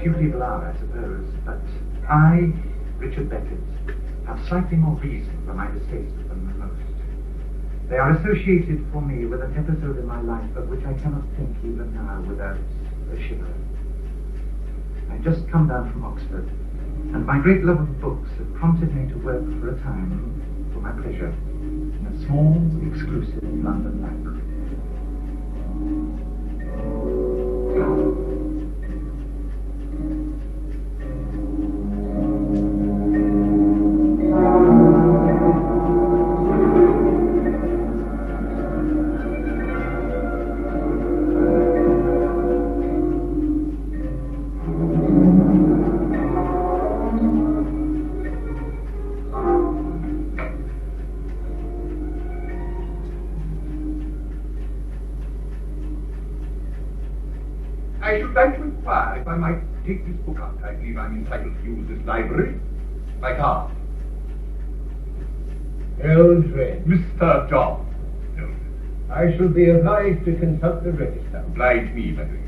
Few people are, I suppose, but I, Richard Beckett, have slightly more reason for my distaste of them than most. They are associated for me with an episode in my life of which I cannot think even now without a shiver. I've just come down from Oxford, and my great love of books had prompted me to work for a time, for my pleasure, in a small, exclusive London library. I should like to inquire if I might take this book out. I believe I'm entitled to use this library. My card. Eldred. Mr. John Eldred. I shall be obliged to consult the register. Oblige me by doing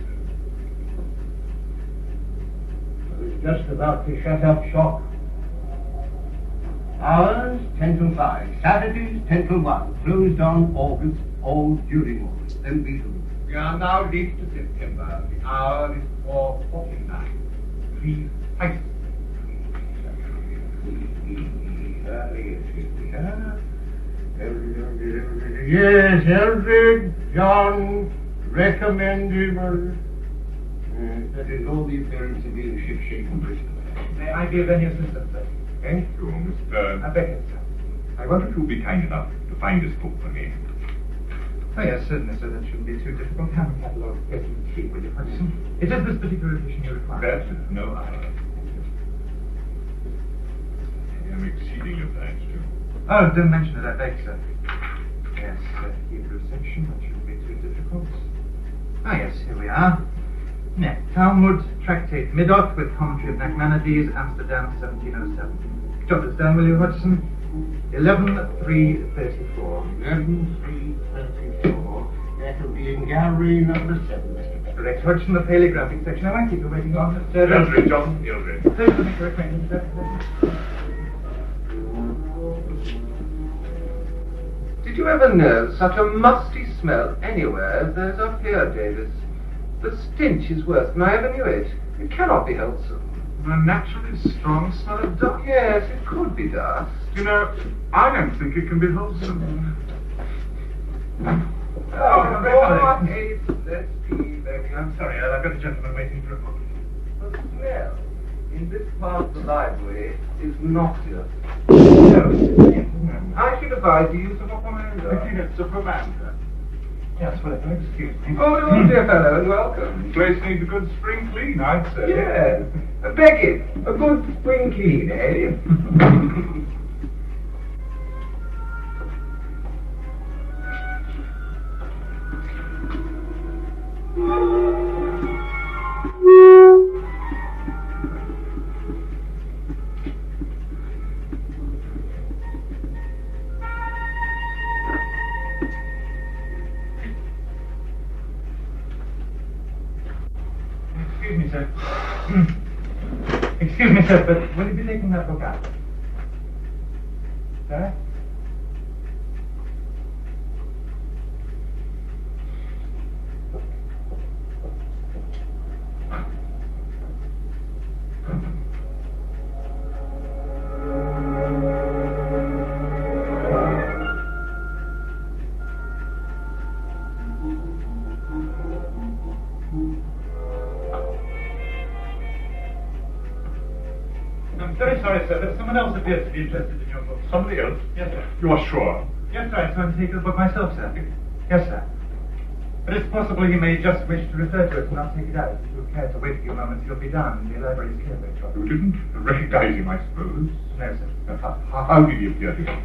I was just about to shut up shop. Hours, 10 till 5. Saturdays, 10 till 1. Closed on August, all during August. Then Beatles. We are now late to September. The hour is 4:49. Please, thanks. Yes, Eldred, John, recommendable. That is all the appearance of being shipshape and Bristol. May I be of any assistance, sir? Thank you, Mr. Beckett, sir. I wonder if you'll be kind enough to find this book for me. Oh, yes, certainly, sir. That shouldn't be too difficult. Have a catalogue getting cheap, will you, Hudson? It is this particular edition you require. That is no honor. I am exceedingly obliged to. Oh, don't mention it, I beg, sir. Yes, Hebrew section, that shouldn't be too difficult. Ah, yes, here we are. Talmud, Tractate Middoth, with commentary of Nachmanides, Amsterdam, 1707. Jot this down, will you, Hudson? 11:334. 11:334. That'll be in gallery number 7, Mr. Beckett. Correct, Hudson, the paleographic section. I won't keep you waiting on it, sir. Eldred, John Eldred. Pleasure to make your acquaintance, sir. Did you ever know such a musty smell anywhere as there's up here, Davis? The stench is worse than I ever knew it. It cannot be wholesome. A naturally strong smell of dust. Yes, it could be dust. You know, I don't think it can be wholesome. Let's see, Becky. I'm sorry, I've got a gentleman waiting for a book. The smell in this part of the library is noxious. No. I should advise the use of a pomander. It's a pomander. Yes, well, if you'll excuse me. Oh, dear fellow, and welcome. The place needs a good spring clean, I'd say. Yes. Beckett, a good spring clean, eh? Excuse me, sir. Excuse me, sir, but will you be taking that book out? Sir? I'm very sorry, sir, but someone else appears to be interested in your book. Somebody else? Yes, sir. You are sure? Yes, sir, so I'm taking the book myself, sir. Yes, sir. But it's possible you may just wish to refer to it and not take it out. If you care to wait a few moments, you'll be down. The library is clear, very short. You didn't recognize him, I suppose. No, sir. How did he appear to you?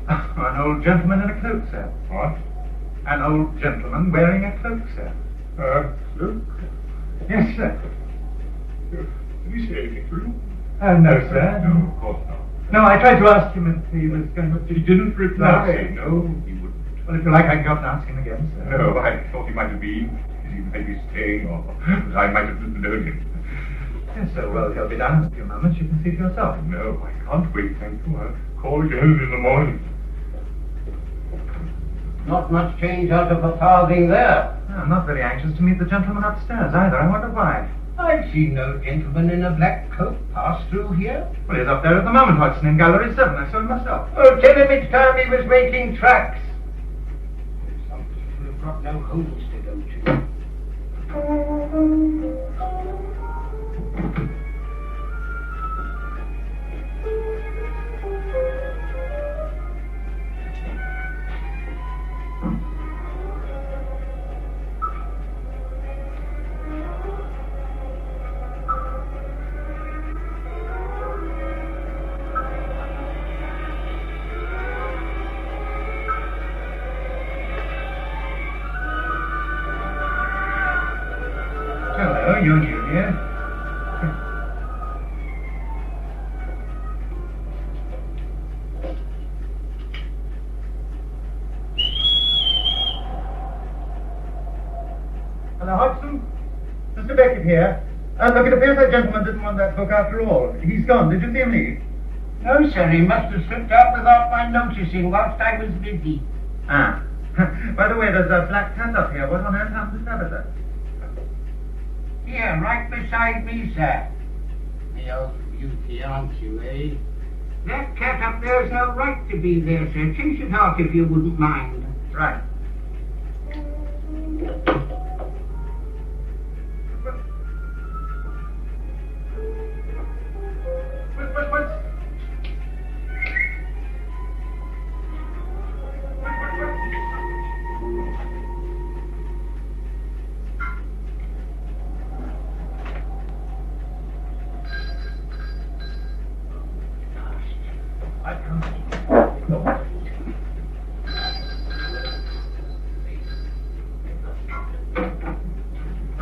An old gentleman in a cloak, sir. What? An old gentleman wearing a cloak, sir. Look. Yes, sir. Did he say anything to you? No, sir. No, of course not. No, I tried to ask him if he was going to... He didn't reply. No, No, he wouldn't. Well, if you like, I can go up and ask him again, sir. No, I thought he might have been. he might be staying, or that I might have known him. Yes, sir. Well, he'll be down in a few moments. You can see for yourself. No, I can't wait, thank you. I'll call again in the morning. Not much change out of a farthing there. I'm not very anxious to meet the gentleman upstairs either. I wonder why. I've seen no gentleman in a black coat pass through here. Well, he's up there at the moment, Hodgson, in Gallery 7. I saw him myself. Oh, tell him it's time he was making tracks. Some people have got no homes to go to. Hello, you're new here. Hello, Hodgson. Mr. Beckett here. Look, it appears that gentleman didn't want that book after all. He's gone. Did you see him leave? No, sir, he must have slipped out without my noticing whilst I was busy. Ah. By the way, there's a black cat up here. What on earth happened to Tabitha? Here, right beside me, sir. The old beauty, aren't you, eh? That cat up there has no right to be there, sir. Chase it out if you wouldn't mind. Right.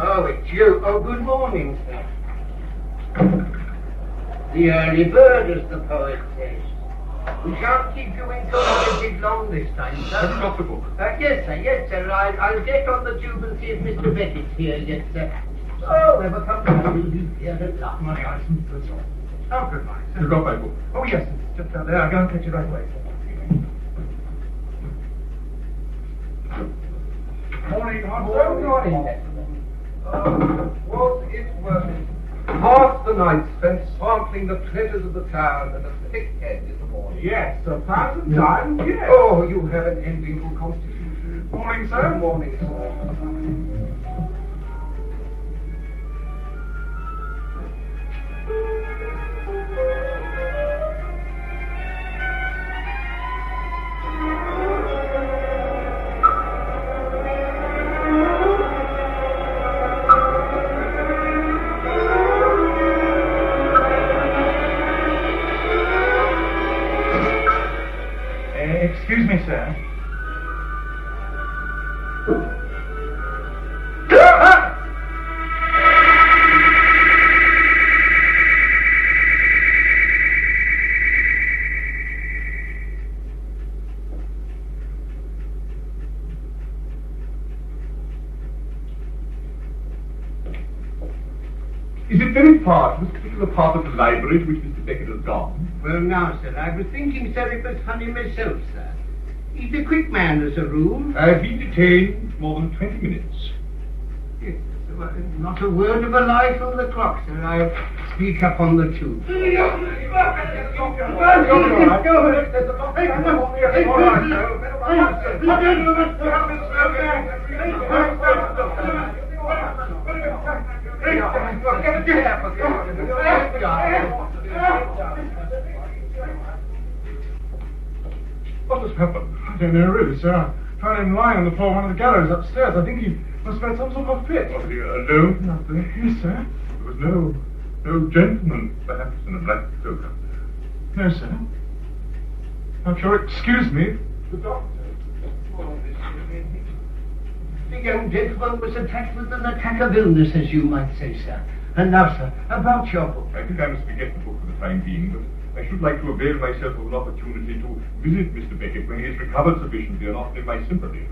Oh, it's you. Oh, good morning, sir. The early bird, as the poet says. We shan't keep you incommoded long this time, sir. Have you got the book? Yes, sir. I'll get on the tube and see if Mr. Beckett's here yet, sir. Oh, ever come to you here at last. Morning, Hodgson. Good morning. Oh, good morning, sir. You got my book? Oh, yes, it's just out there. I'll go and fetch it right away. Morning, Good morning, gentlemen. Was it worth it? Half the night spent sampling the pleasures of the town and a thick head in the morning. Yes, 1,000 times, yes. Oh, you have an enviable constitution. Morning, sir. Good morning, sir. Excuse me, sir. Is it very far to this particular part of the library to which Mr. Beckett has gone? Well, now, sir, I was thinking, sir, it was funny myself, sir. He's a quick man, as a rule. I've been detained more than 20 minutes. Yes, sir, well, not a word of a lie from the clock, sir. I'll speak up on the tube. What has happened? I don't know, really, sir. I found him lying on the floor of one of the galleries upstairs. I think he must have had some sort of a fit. Was he alone? Nothing. Yes, sir. There was no gentleman, perhaps, in a black coat up there. No, sir. I'm sure, excuse me. The doctor. The young gentleman was attacked with an attack of illness, as you might say, sir. And now, sir, about your book. I think I must forget the book for the time being, but I should like to avail myself of an opportunity to visit Mr. Beckett when he has recovered sufficiently and offer him my sympathy.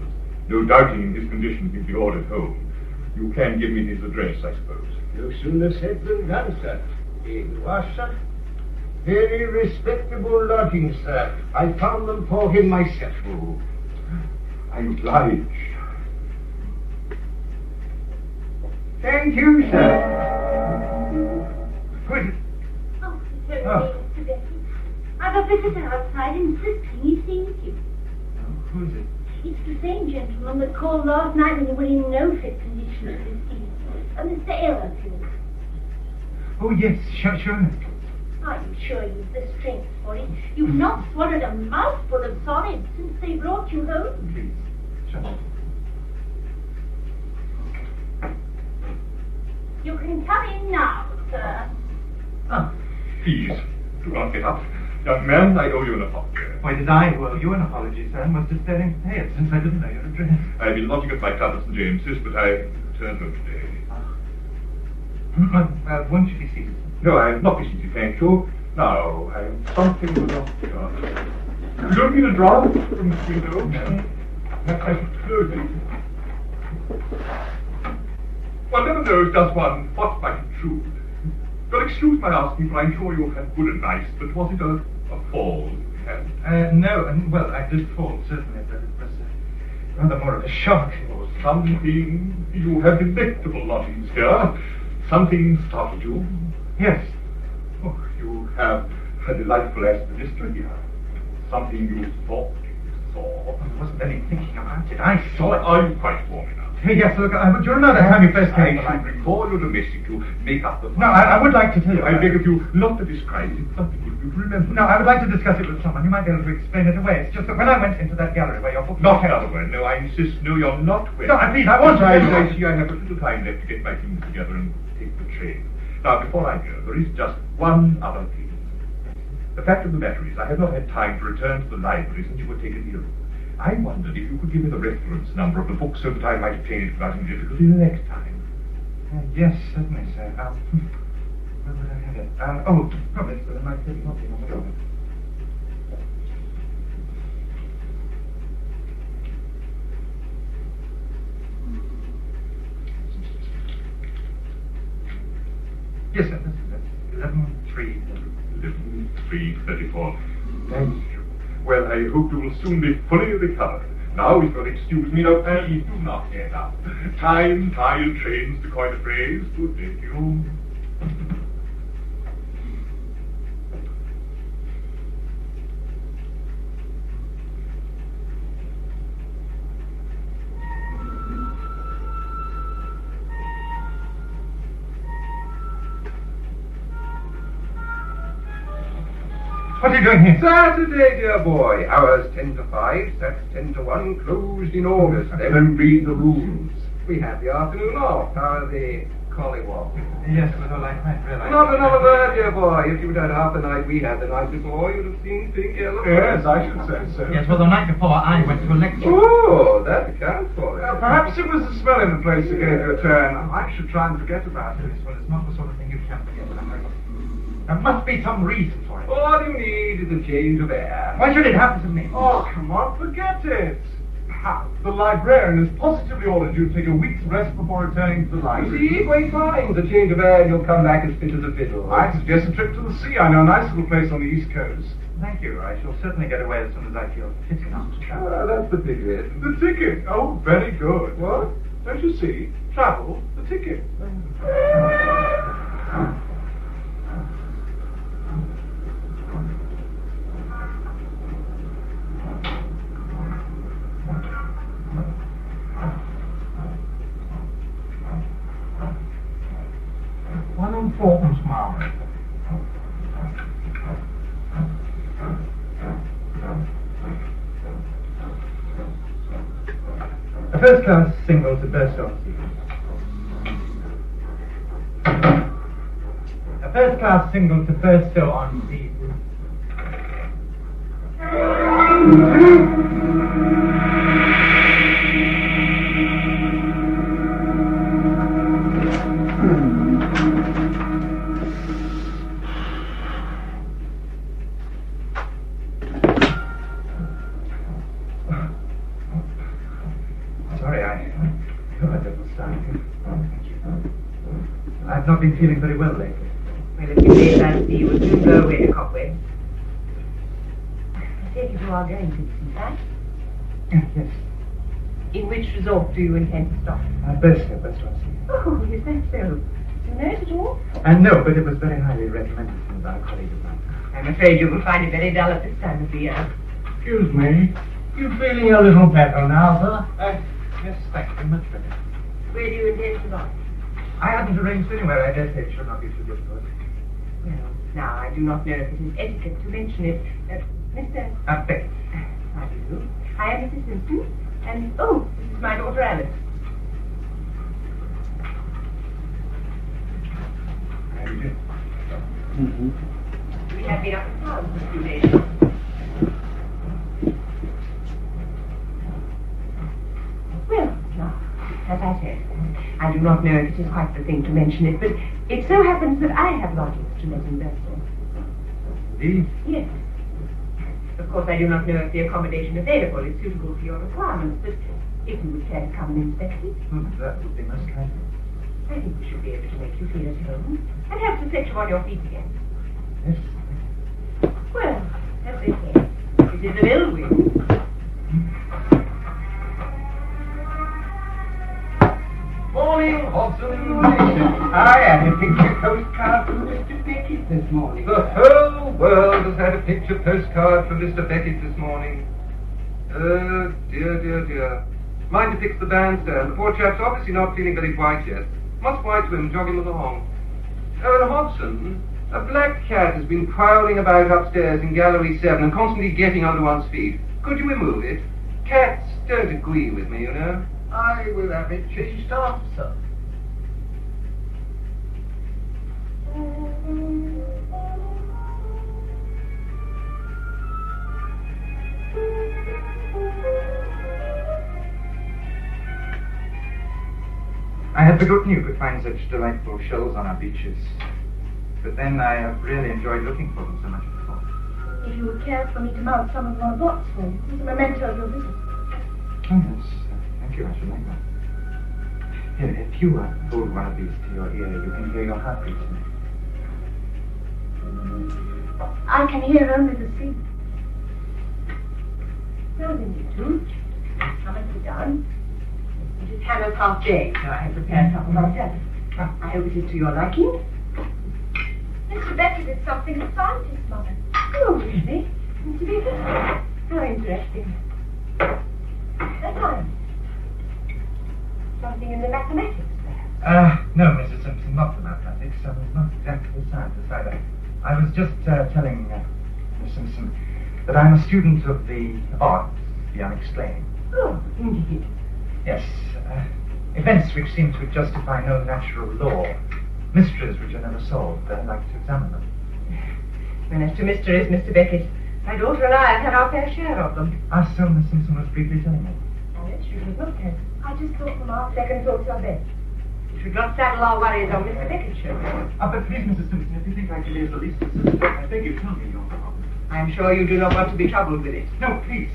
There's no doubting in his condition he'll be ordered home. You can give me his address, I suppose. No sooner said than done, sir. Here you are, sir. Very respectable lodgings, sir. I found them for him myself. Oh, I'm obliged. Thank you, sir. Who is it? Oh, it's Oh. only Mr. Becky. I've a visitor outside insisting he's seen with you. Who is it? It's the same gentleman that called last night when you were in no fit condition to receive. Mr. Ellerfield. Oh, yes, sure. Are you sure you've the strength for it? You've not swallowed a mouthful of solid since they brought you home. Please, shut up. You can come in now, sir. Oh, Please, do not get up. Young man, I owe you an apology. why did I owe you an apology, sir? I must have staring to pay it since I didn't know your address. I've been lodging at my club at St. James's, but I returned home today. Won't you be seated? No, I'm not seated, thank you. Now, I have something to not You don't need a draft from the window? No. One never knows, does one, what might intrude. You'll excuse my asking, for I'm sure you had good advice, but was it a fall you had? No, well, I did fall, certainly, but it was rather more of a shock. Or something, you have delectable lodgings here. Something startled you. Yes. Oh, you have a delightful aspidistra here. Something you thought you saw. There wasn't any thinking about it. I saw it. Are you quite warm enough? Yes, look, do you remember the time you first came to I the should recall your domestic to make up the... No, I would like to tell you. I beg of you not to describe it, something you remember. No, I would like to discuss it with someone. You might be able to explain it away. It's just that when I went into that gallery where your book... Not another word. No, I insist. No, you're not well. No, please, I want to... I see I have a little time left to get my things together and take the train. Now, before I go, there is just one other thing. The fact of the matter is, I have not had time to return to the library since you were taken ill. I wondered if you could give me the reference number of the book so that I might obtain it without any difficulty the next time. Yes, certainly, sir. Where would I have it? Promise that I might take it on the door. Yes, sir. That's 11-3-34. Thank you. Well, I hope you will soon be fully recovered. Now, if you'll excuse me, now, please do not get up. Time trial trains, to coin a phrase. Good day to you. What are you doing here? Saturday, dear boy. Hours 10 to 5, that's 10 to 1, closed in August. Then read the rules. We have the afternoon off. How are the collywobs? Yes, well, I quite realize... Not another word, dear boy. If you'd had half the night we had the night before, you'd have seen pink elephants. Yes, I should say so. Yes, well, the night before I went to a lecture. Oh, that accounts for it. Perhaps it was the smell in the place that gave you a turn. I should try and forget about it. Well, it's not the sort of thing you can forget. There must be some reason for it. All you need is a change of air. Why should it happen to me? Oh, come on, forget it. How? The librarian has positively ordered you to take a week's rest before returning to the library. See, great minds. A change of air and you'll come back as fit as a fiddle. I suggest a trip to the sea. I know a nice little place on the East Coast. Thank you. I shall certainly get away as soon as I feel fit enough to travel. That's the ticket. The ticket. Oh, very good. What? Don't you see? Travel, the ticket. One on Fulton's Mile. A first-class single to burst off season. A first-class single to burst so on season. Sorry, I got a little started. been feeling very well lately. Well, if you may fancy, you will soon blow away the cobwebs. I take it you are going to the seaside. Yes. In which resort do you intend to stop? Best here, best one. Oh, is that so? Do you know it at all? No, but it was very highly recommended to me by a colleague of mine. I'm afraid you will find it very dull at this time of the year. Excuse me. You feeling a little better now, sir? Yes, thank you, much better. Where do you intend to lodge? I hadn't arranged anywhere. I dare say it should not be too difficult. Well, now, I do not know if it is etiquette to mention it. Mr. Beckett. How do you do? I am Mrs. Simpson, and, oh, this is my daughter Alice. How do you do? We have been up in town for a few days. Well, now, as I said, I do not know if it is quite the thing to mention it, but it so happens that I have lodgings to let in Birthday. Indeed? Yes. Of course, I do not know if the accommodation available is suitable for your requirements, but if you would care to come and inspect it, That would be most kind. I think we should be able to make you feel at home and help to set you on your feet again. Yes. Well, as they say, it is an ill wind. Morning, Hobson Nation. I had a picture postcard from Mr. Beckett this morning. The whole world has had a picture postcard from Mr. Beckett this morning. Dear, dear, dear. Mind to fix the bandstand. The poor chap's obviously not feeling very white yet. Must white to him, jog him along. Oh, and Hobson, a black cat has been prowling about upstairs in Gallery 7 and constantly getting under one's feet. Could you remove it? Cats don't agree with me, you know. I will have it chased off, sir. I had forgotten you could find such delightful shells on our beaches. But then I have really enjoyed looking for them so much before. If you would care for me to mount some of my bots for you, as a memento of your visit. Oh, yes. Thank you. I should like that. Here, if you hold one of these to your ear, you can hear your heart beating. I can hear only the sea. Now then, you two, come and sit down. It is Hannah's half day, so I have prepared supper myself. I hope it is to your liking. Mr. Beckett is something of a scientist, Mother. Oh, really? Mr. Beckett? How interesting. That's fine. Something in the mathematics, perhaps? No, Mrs. Simpson, not the mathematics. Not exactly the scientist either. I was just telling Miss Simpson that I'm a student of the odd, the unexplained. Oh, indeed. Yes, events which seem to justify no natural law, mysteries which are never solved. I like to examine them. And as to mysteries, Mr. Beckett, my daughter and I have had our fair share of them. So Miss Simpson was briefly telling me. Alice, you should not have. I just thought, Mama, Second thoughts are best. You should not saddle our worries on Mr. Beckett's shoulders. But please, Mrs. Simpson, if you think I can be of the least assistance, I beg you tell me your problem. I am sure you do not want to be troubled with it. No, please.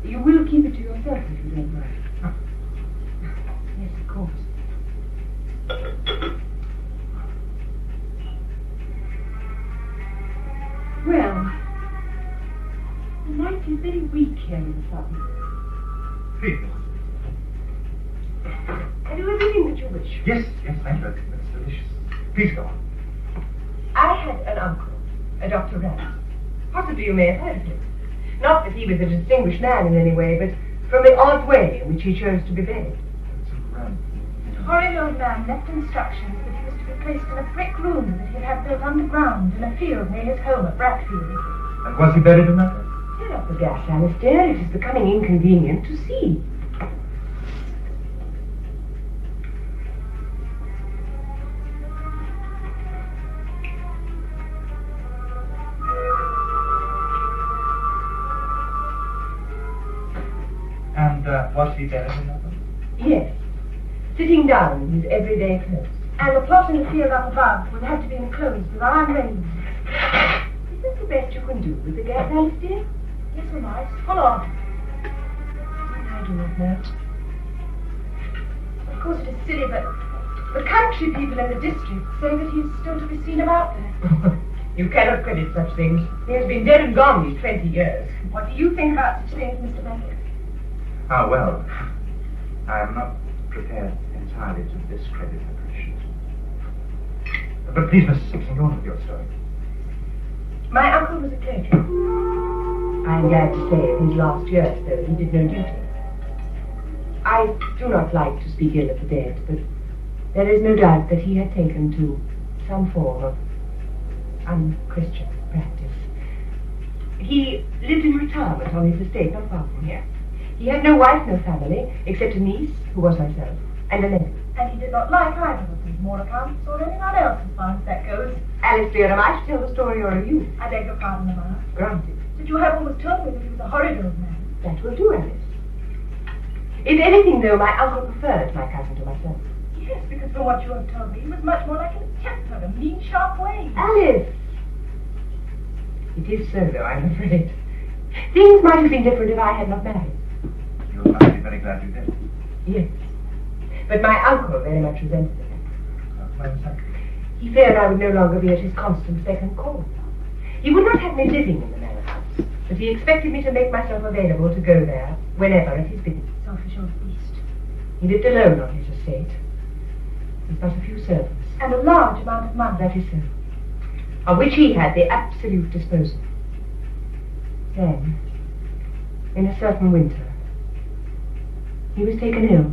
You will keep it to yourself if you don't mind. Yes, of course. Well, the light is very weak here in the south. Please. I do everything that you wish. Yes, thank you. That's delicious. Please go on. I had an uncle, a Dr. Rand. Possibly you may have heard of him. Not that he was a distinguished man in any way, but from the odd way in which he chose to be buried. horrid old man left instructions that he was to be placed in a brick room that he had built underground in a field near his home at Bradfield. And was he buried in that way? Turn off the gas, Alice dear. It is becoming inconvenient to see. And was he buried in that way? Yes. Sitting down in his everyday clothes. And the plot in the field up above would have to be enclosed with iron railings. Is this the best you can do with the gas, Alice dear? Yes, Mama, it's full on. I do not know. Of course it is silly, but The country people in the district say that he is still to be seen about there. You cannot credit such things. He has been dead and gone these 20 years. What do you think about such things, Mr. Beckett? Ah, well, I am not prepared entirely to discredit the patient. But please, Mrs. Simpson, go on with your story. My uncle was a clergyman. I am glad to say in his last years, though, he did no duty. I do not like to speak ill of the dead, but there is no doubt that he had taken to some form of unchristian practice. He lived in retirement on his estate not far from here. He had no wife, no family, except a niece, who was myself, and a nephew. And he did not like either of these more accounts or anyone else as far as that goes. Alice, dear, am I to tell the story or are you? I beg your pardon, Mamma. Granted. But you have always told me that he was a horrid old man. That will do, Alice. If anything, though, my uncle preferred my cousin to myself. Yes, because from what you have told me, he was much more like a temper, a mean, sharp way. Alice! It is so, though, I'm afraid. Things might have been different if I had not married. You must be very glad you did. Yes. But my uncle very much resented it. Why was that? He feared I would no longer be at his constant beck and call. He would not have me living in the manor house, but he expected me to make myself available to go there whenever at his bidding. Selfish old beast. He lived alone on his estate, with but a few servants. And a large amount of money. That is so. Of which he had the absolute disposal. Then, in a certain winter, he was taken ill,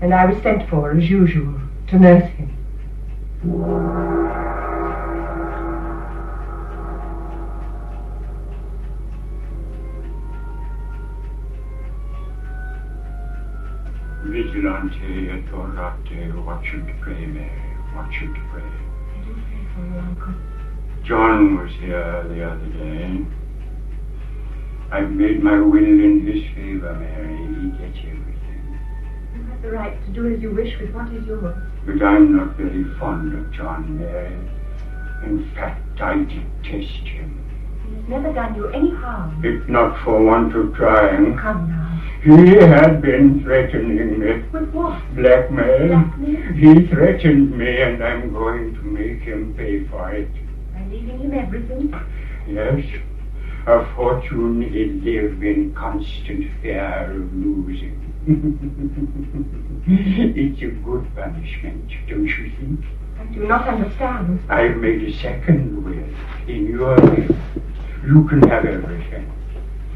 and I was sent for, as usual, to nurse him. Vigilante et orate, watch and pray, Mary, watch and pray. I do pray for you, Uncle. John was here the other day. I've made my will in his favor, Mary. He gets everything. You have the right to do as you wish with what is yours. But I'm not very fond of John, Mary. In fact, I detest him. He has never done you any harm. If not for want of trying. Come now. He had been threatening me. With what? Blackmail. Blackmail? He threatened me, and I'm going to make him pay for it. By leaving him everything? Yes. A fortune he lived in constant fear of losing. It's a good punishment, don't you think? I do not understand. I've made a second will in your name. You can have everything.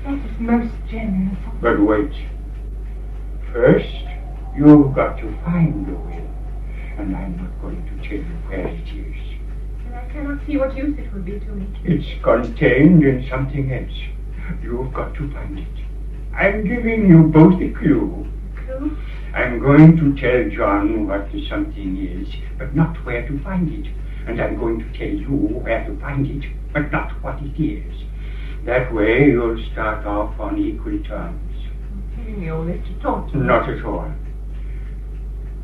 That is most generous. But wait. First, you've got to find the will. And I'm not going to tell you where it is. And I cannot see what use it will be to me. It's contained in something else. You've got to find it. I'm giving you both a clue. Clue? I'm going to tell John what the something is, but not where to find it. And I'm going to tell you where to find it, but not what it is. That way you'll start off on equal terms. You're telling me all this to taunt you. Not at all.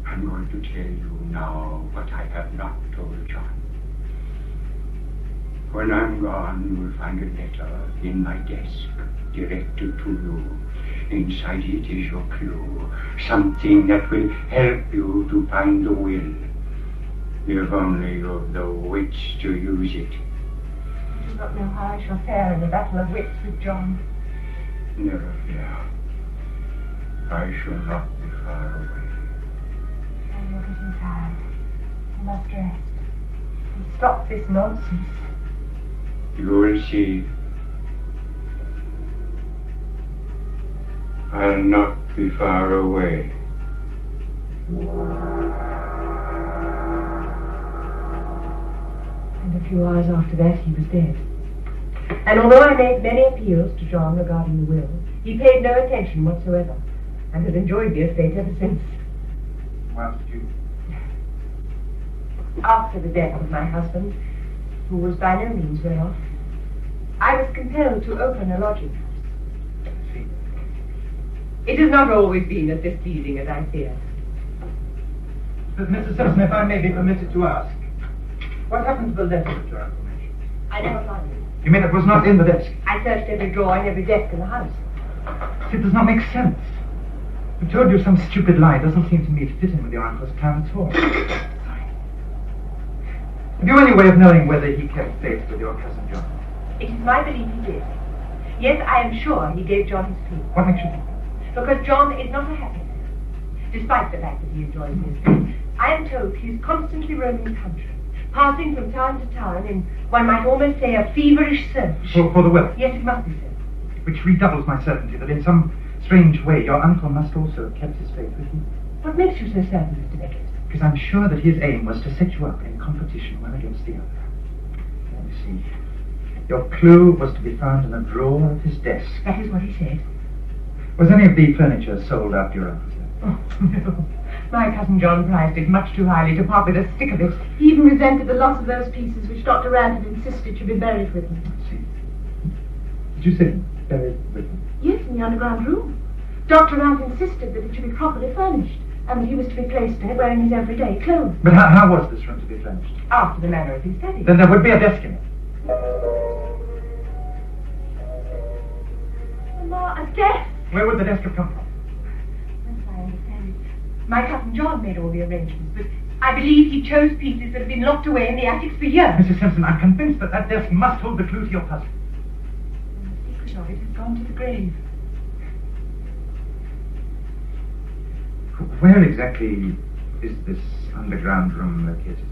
I'm going to tell you now what I have not told John. When I'm gone, you'll find a letter in my desk, directed to you. Inside it is your clue, something that will help you to find the will. If only you've the wits to use it. I do not know how I shall fare in the battle of wits with John. Never fear. I shall not be far away. I am getting tired. I must rest. And stop this nonsense. You will see. I'll not be far away. And a few hours after that, he was dead. And although I made many appeals to John regarding the will, he paid no attention whatsoever, and has enjoyed the estate ever since. Whilst you... After the death of my husband, who was by no means well off, I was compelled to open a lodging house. See. It has not always been as displeasing as I feared. But Mrs. Simpson, if I may be permitted to ask, what happened to the letter that your uncle mentioned? I never found it. You mean it was not in the desk? I searched every drawer and every desk in the house. It does not make sense. who told you some stupid lie doesn't seem to me to fit in with your uncle's plan at all. Have you any way of knowing whether he kept faith with your cousin John? It is my belief he did. Yes, I am sure he gave John his fee. What makes you think? Because John is not a happy man, despite the fact that he enjoys his fee. I am told he is constantly roaming the country, passing from town to town in, one might almost say, a feverish search. For the will? Yes, it must be so. Which redoubles my certainty that in some strange way your uncle must also have kept his faith with you. What makes you so certain, Mr. Beckett? Because I'm sure that his aim was to set you up in competition one against the other. Let me see. Your clue was to be found in a drawer of his desk. That is what he said. Was any of the furniture sold after your uncle's death? Oh, no. My cousin John prized it much too highly to part with a stick of it. He even resented the loss of those pieces which Dr. Rand had insisted should be buried with him. I see. Did you say buried with him? Yes, in the underground room. Dr. Rand insisted that it should be properly furnished, and that he was to be placed there wearing his everyday clothes. But how was this room to be furnished? After the manner of his study. Then there would be a desk in it. Mamma, a desk! Where would the desk have come from? Yes, I understand it. My cousin John made all the arrangements, but I believe he chose pieces that have been locked away in the attics for years. Mrs. Simpson, I'm convinced that that desk must hold the clue to your puzzle. And the secret of it has gone to the grave. Where exactly is this underground room located?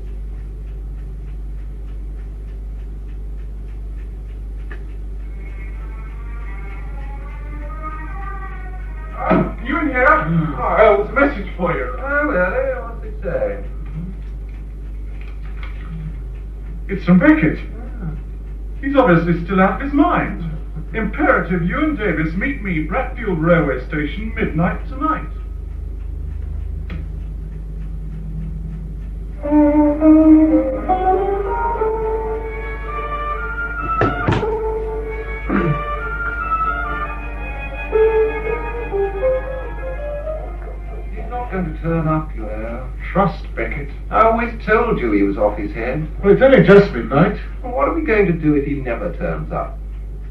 You in here? Oh, there's a message for you. Oh, really? What's it say? It's from Beckett. He's obviously still out of his mind. Imperative, you and Davis meet me, Bratfield Railway Station, midnight tonight. He's not going to turn up, you know. Trust Beckett. I always told you he was off his head. Well, it's only just midnight. Well, what are we going to do if he never turns up?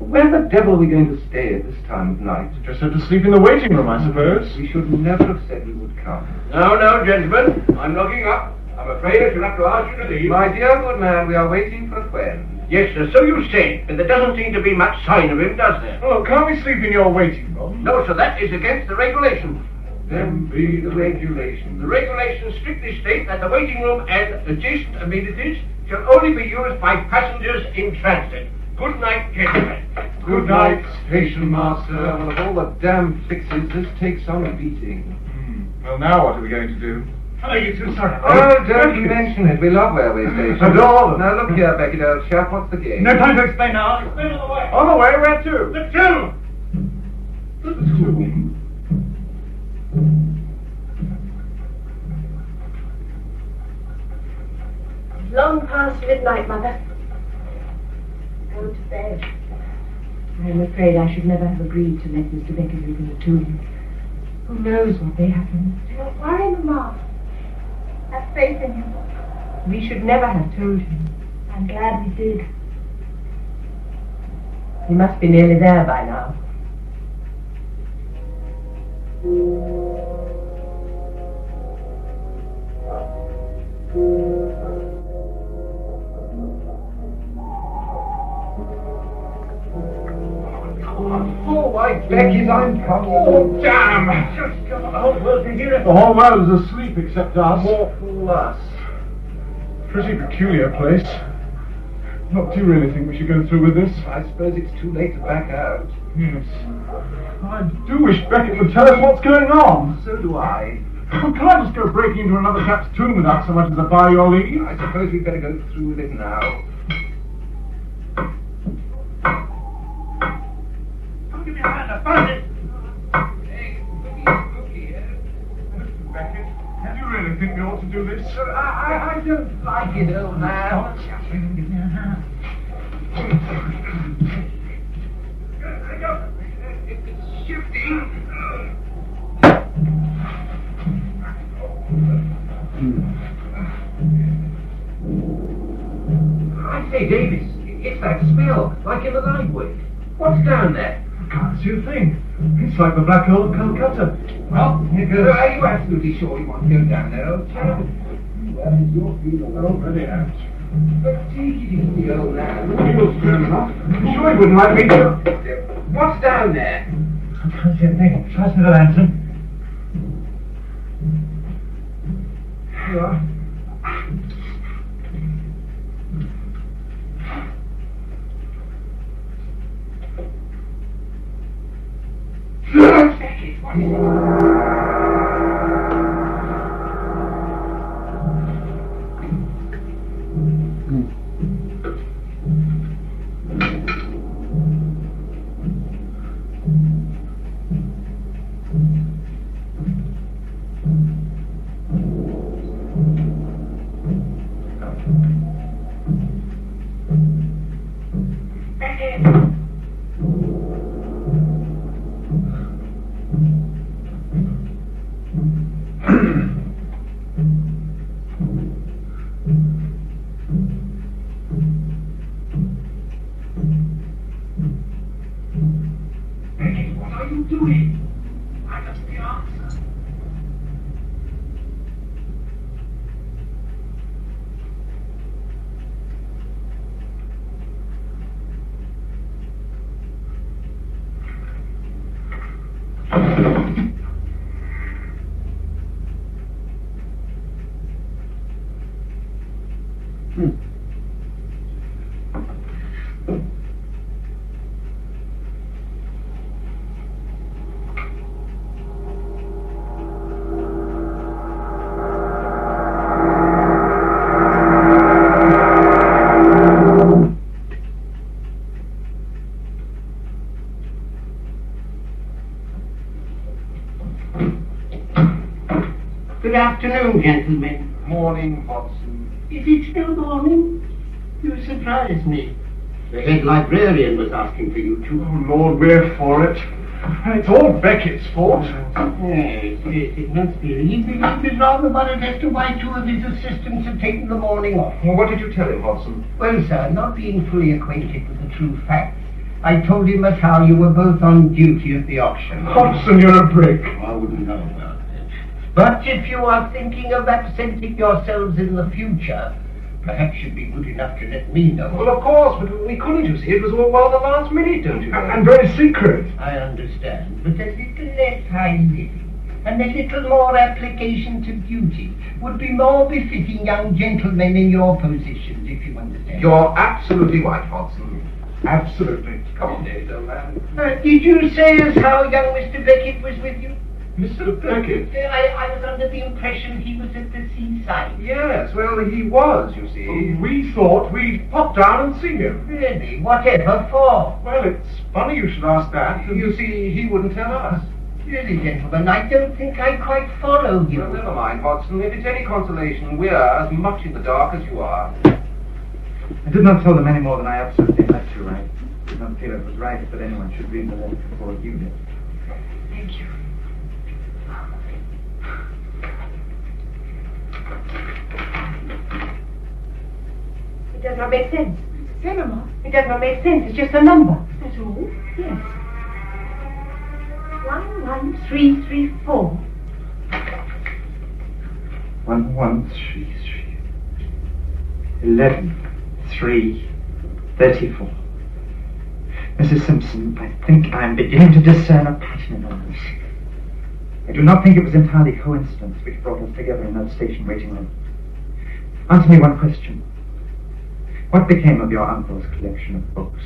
Where the devil are we going to stay at this time of night? Just have to sleep in the waiting room, I suppose. We should never have said we would come. No, gentlemen. I'm locking up. I'm afraid I shall have to ask you to leave. My dear good man, we are waiting for a friend. Yes, sir, so you say, but there doesn't seem to be much sign of him, does there? Oh, can't we sleep in your waiting room? No, sir, that is against the regulations. Then be the regulations. The regulations strictly state that the waiting room and adjacent amenities shall only be used by passengers in transit. Good night, gentlemen. Good night, station master. Well, of all the damn fixes, this takes on a beating. Well, now what are we going to do? Oh, you too sorry. Oh, don't mention it. We love railway stations. Adore them. Now, look here, Beckett, old chap. What's the game? No time to explain now. I'll explain on the way. On the way, where to? The two! Long past midnight, Mother. Go to bed. I am afraid I should never have agreed to let Mr. Beckett open the tomb. Who knows what may happen? Don't worry, Mamma. Have faith in him. We should never have told him. I'm glad we did. He must be nearly there by now. Oh, my Beckett, I'm coming. Oh, damn! The whole world can hear it. The whole world is asleep except us. More fool us. Pretty peculiar place. What do you really think we should go through with this? I suppose it's too late to back out. Yes. I do wish Beckett would tell us what's going on. So do I. Can't I just go breaking into another chap's tomb without so much as a buy your leave? I suppose we'd better go through with it now. Come give me a hand. I found it. Hey, spooky here. Mr. Beckett, do you really think we ought to do this? I don't like it, old man. Give me a hand. It's shifting. I say, Davis, it's that smell, like in the library. What's down there? I can't see a thing. It's like the Black Hole of Calcutta. Well, here goes. Are you absolutely sure you want to go down there, old chap? Well, it's your field. Already out. But take it easy, old man. Feels good enough. I'm sure he wouldn't like me to. What's down there? I can't see a thing. Trust me, the lantern. Here you are. Beckett, what is it? Beckett, what are you doing? I got the answer. Good afternoon, gentlemen. Morning, Watson. Is it still morning? You surprise me. The head librarian was asking for you two. Oh, Lord, we're for it. And it's all Beckett's fault. Yes, it must be. He'd been rather worried as to why two of his assistants had taken the morning off. Well, what did you tell him, Watson? Well, sir, not being fully acquainted with the true facts, I told him as how you were both on duty at the auction. Hobson, you're a brick. I wouldn't know about it. But if you are thinking of absenting yourselves in the future, perhaps you'd be good enough to let me know. Well, of course, but we couldn't, you see. It was all rather last minute, don't you know? And very secret. I understand, but a little less high living and a little more application to duty would be more befitting young gentlemen in your positions, if you understand. You're absolutely right, Watson. Absolutely. Come on, David, old man. Did you say as how young Mr. Beckett was with you? Mr. Beckett? I was under the impression he was at the seaside. Yes, well, he was, you see. We thought we'd pop down and see him. Really? Whatever for? Well, it's funny you should ask that. You see, he wouldn't tell us. Really, gentlemen, I don't think I quite follow you. Well, never mind, Watson. If it's any consolation, we're as much in the dark as you are. I did not tell them any more than I absolutely had to. I did not feel it was right that anyone should read the letter before you did. Thank you. It does not make sense. Cinema? It does not make sense. It's just a number. That's all? Yes. 11334. 1133. 11, 3, 34. Mrs. Simpson, I think I am beginning to discern a pattern in all this. I do not think it was entirely coincidence which brought us together in that station waiting room. Answer me one question. What became of your uncle's collection of books?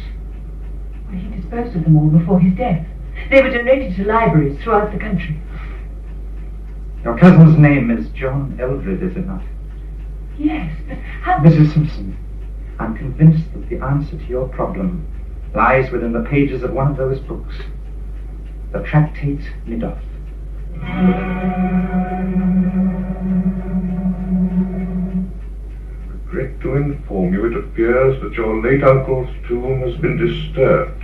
Well, he disposed of them all before his death. They were donated to libraries throughout the country. Your cousin's name is John Eldred, is it not? Yes, but how... Mrs. Simpson, I'm convinced that the answer to your problem lies within the pages of one of those books, the Tractate Middoth. Regret to inform you, it appears that your late uncle's tomb has been disturbed.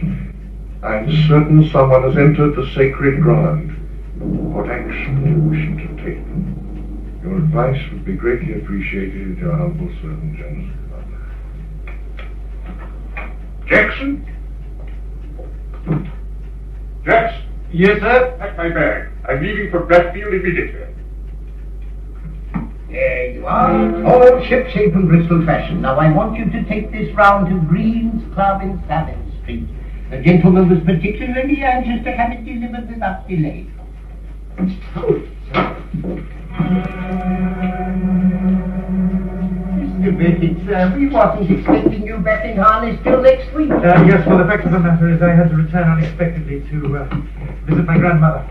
I am certain someone has entered the sacred ground. What action do you wish him to take? Your advice would be greatly appreciated, your humble servant, Jonathan. Jackson? Jackson? Yes, sir? Pack my bag. I'm leaving for Bradfield immediately. There you are, all shipshape and Bristol fashion. Now I want you to take this round to Green's Club in Savin Street. The gentleman was particularly anxious to have it delivered without delay. Mr. Beckett, sir, we wasn't expecting you back in harness till next week. Yes, well, the fact of the matter is I had to return unexpectedly to visit my grandmother.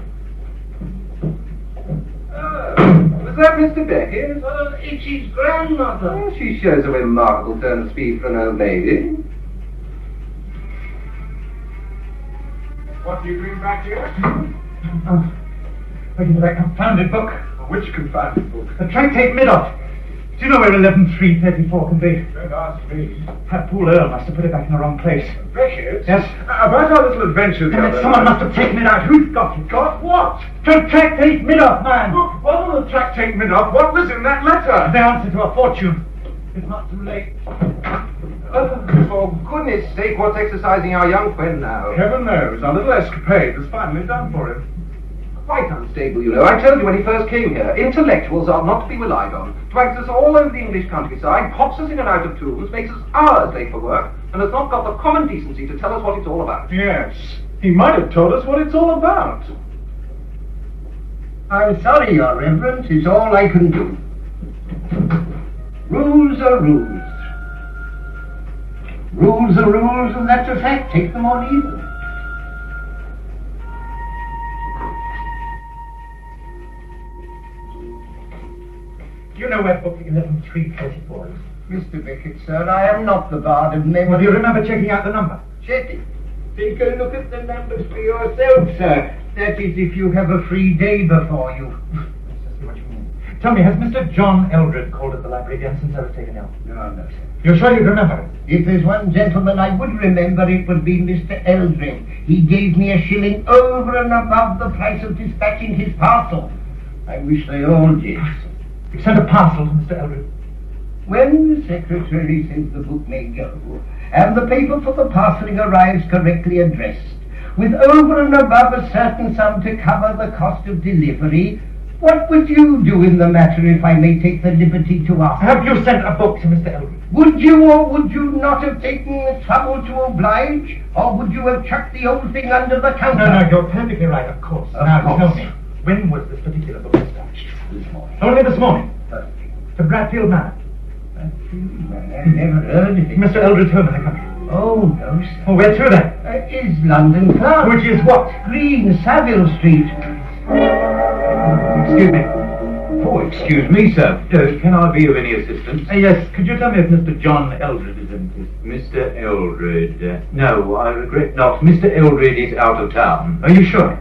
Was that Mr. Beckett? Well, it's his grandmother. Oh, she shows a remarkable turn of speed for an old lady. What are you doing back here? Looking for that confounded book. Which confounded book? The Tractate Middoth. Do you know where 11.334 can be? Don't ask me. That fool Earl must have put it back in the wrong place. Beckett? Yes? About our little adventure the Damn it, other someone night. must have taken it out. Who's got it? Got what? The Tractate Middoth, man! Look, what will the Tractate Middoth? What was in that letter? The answer to a fortune. It's not too late. For goodness sake, what's exercising our young friend now? Heaven knows, our little escapade is finally done for him. Quite unstable, you know. I told you when he first came here, intellectuals are not to be relied on. Drags us all over the English countryside, pops us in and out of tools, makes us hours late for work, and has not got the common decency to tell us what it's all about. Yes, he might have told us what it's all about. I'm sorry, Your Reverence, it's all I can do. Rules are rules. Rules are rules, and that's a fact. Take them or leave them. Do you know where book 11.334 is? Mr. Beckett, sir, I am not the bard of memory. Well, do you remember checking out the number? Check it. Take a look at the numbers for yourself, sir. That is, if you have a free day before you. Let's just see what you mean. Tell me, has Mr. John Eldred called at the library again since I was taken ill? No, sir. You're sure you remember? If there's one gentleman I would remember, it would be Mr. Eldred. He gave me a shilling over and above the price of dispatching his parcel. I wish they all did. You sent a parcel to Mr. Eldred? When the secretary says the book may go, and the paper for the parceling arrives correctly addressed, with over and above a certain sum to cover the cost of delivery, what would you do in the matter, if I may take the liberty to ask? Have you sent a book to Mr. Eldred? Would you or would you not have taken the trouble to oblige, or would you have chucked the old thing under the counter? No, you're perfectly right, of course. Now, tell me, when was this particular book dispatched? This morning. Only this morning? Perfect. To Bradfield Manor? I never heard of it. Mr. Eldred's home in the country. Oh, no, sir. Oh, where to then? Is London Club. Which is what? Green, Savile Street. Excuse me. Oh, excuse me, sir. Can I be of any assistance? Yes, could you tell me if Mr. John Eldred is in, please? Mr. Eldred. No, I regret not. Mr. Eldred is out of town. Are you sure?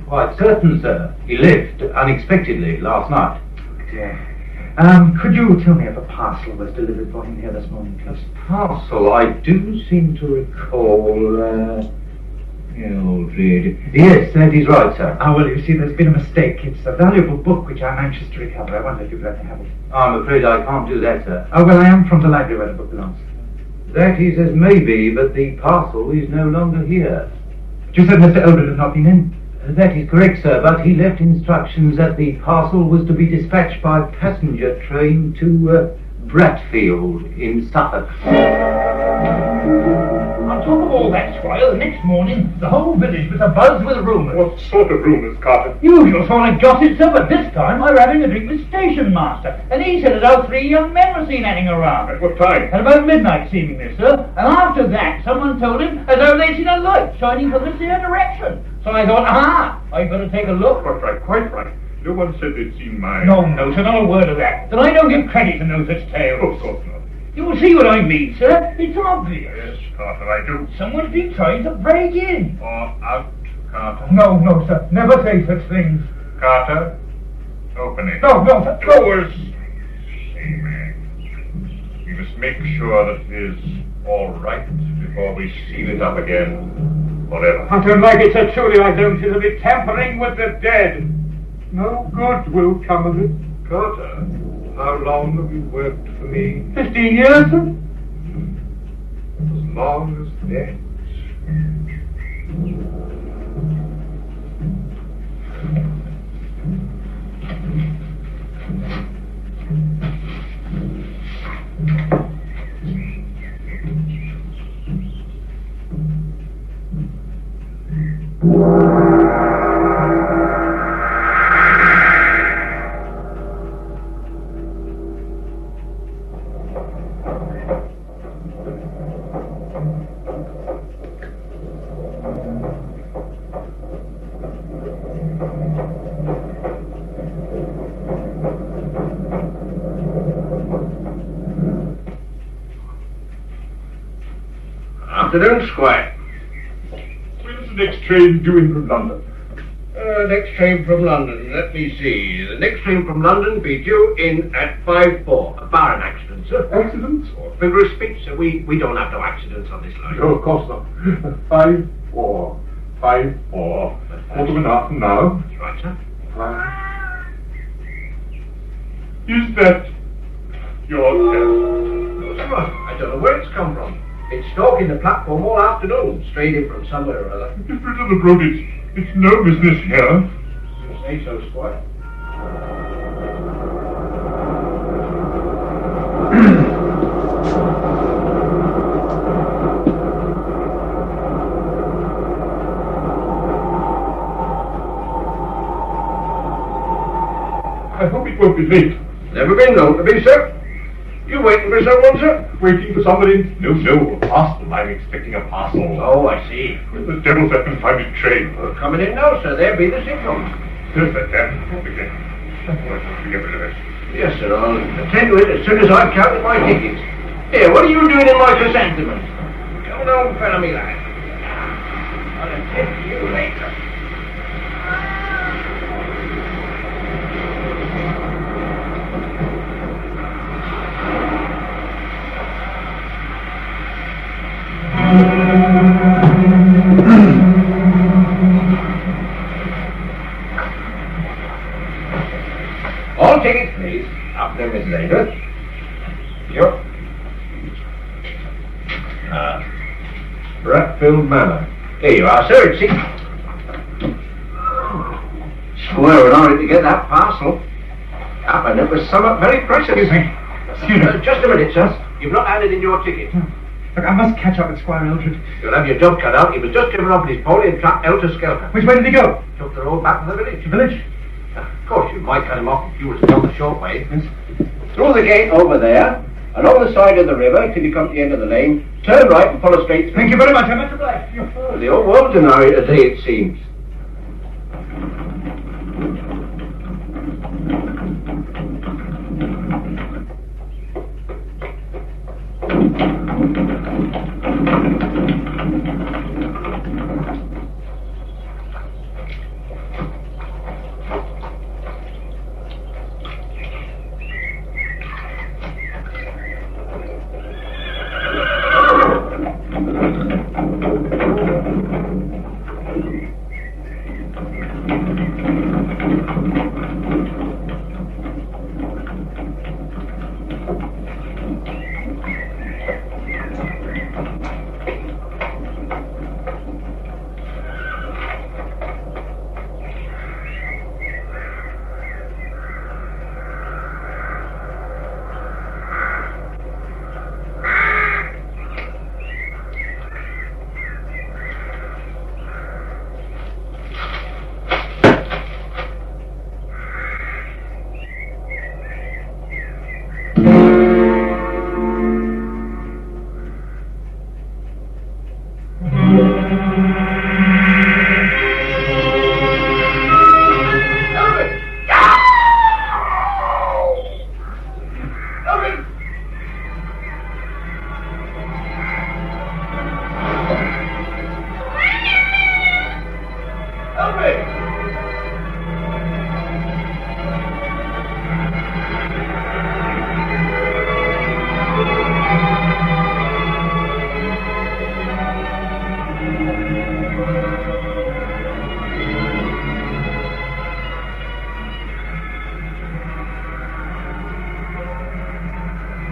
Quite certain, sir. He left unexpectedly last night. Could you tell me if a parcel was delivered for him here this morning, please? Parcel, I do seem to recall, Eldred. Yes, that is right, sir. Ah, well, you see, there's been a mistake. It's a valuable book which I'm anxious to recover. I wonder if you'd let me have it. I'm afraid I can't do that, sir. Oh, well, I am from the library where the book belongs. That is as may be, but the parcel is no longer here. But you said Mr. Eldred has not been in? That is correct, sir, but he left instructions that the parcel was to be dispatched by passenger train to Bradfield in Suffolk. On top of all that, Squire, the next morning, the whole village was abuzz with rumours. What sort of rumours, Carter? Usual sort of gossip, sir, but this time I were having a drink with station master, and he said as how 3 young men were seen hanging around. At what time? At about midnight, seemingly, sir, and after that someone told him as though they'd seen a light shining from this here direction. So I thought, aha, I'd better take a look. Quite right, quite right. No one said they'd seen mine. No, sir, not a word of that. Then I don't give credit to no such tales. Of course not. You'll see what I mean, sir. It's obvious. Yes, Carter, I do. Someone's been trying to break in. Or out, Carter. No, sir. Never say such things. Carter, open it. No, sir. Doors. Say, man. We must make sure that it is all right before we seal it up again forever. I don't like it, sir. Truly I don't. It'll be tampering with the dead. No good will come of it. Carter, how long have you worked for me? 15 years, sir. As long as that. Afternoon, Squire. When's the next train due in from London? Next train from London, let me see. The next train from London be due in at 5:04. A bar an accident, sir. Accidents? Or figure of speech, sir. We don't have no accidents on this line. No, of course not. 5-4. 5-4. Quarter of an hour from now. That's right, sir. Is that your test? No, sir. I don't know where it's come from. It's stalking the platform all afternoon, straight in from somewhere or other. Get rid of the brute. It's no business here. You say so, Squire. I hope it won't be late. Never been known to be, sir. You waiting for someone, sir? Waiting for somebody? No, a parcel. I'm expecting a parcel. Oh, I see. Where the devil's that confounded train? Well, coming in now, sir. There be the signal. There's that damn clock again. I want to get rid of it. Yes, sir. I'll attend to it as soon as I've counted my tickets. Here, what are you doing in my chrysanthemums? Come on, fella, me lad. I'll attend to you later. All tickets, please. Up there, Miss Later. Sure. Bratfield Manor. Here you are, sir. It's Square in order to get that parcel. Happened it was somewhat very precious. Excuse me. Just a minute, sir. You've not handed in your ticket. Look, I must catch up with Squire Eldred. You'll have your job cut out. He was just driven off in his pony and trapped helter-skelter. Which way did he go? Took the road back to the village. The village? Of course, you might cut him off if you was down the short way. Yes. Through the gate over there, along the side of the river till you come to the end of the lane, turn right and follow straight through. Thank you very much. I'm much obliged. The old world's in a hurry today, it seems.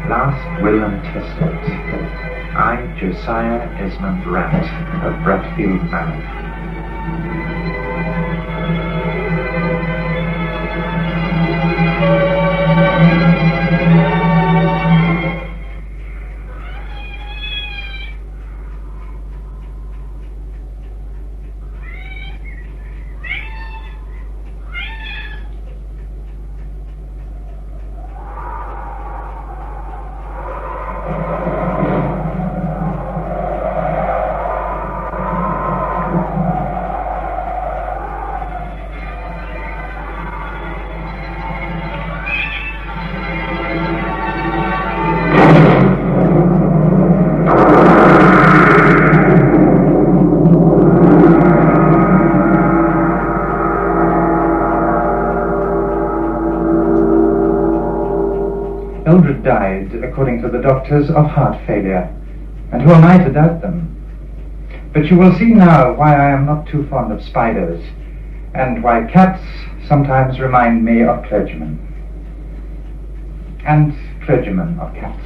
Last will and testament. I, Josiah Esmond Rat, of Bratfield Manor. have died, according to the doctors, of heart failure, and who am I to doubt them? But you will see now why I am not too fond of spiders, and why cats sometimes remind me of clergymen, and clergymen of cats.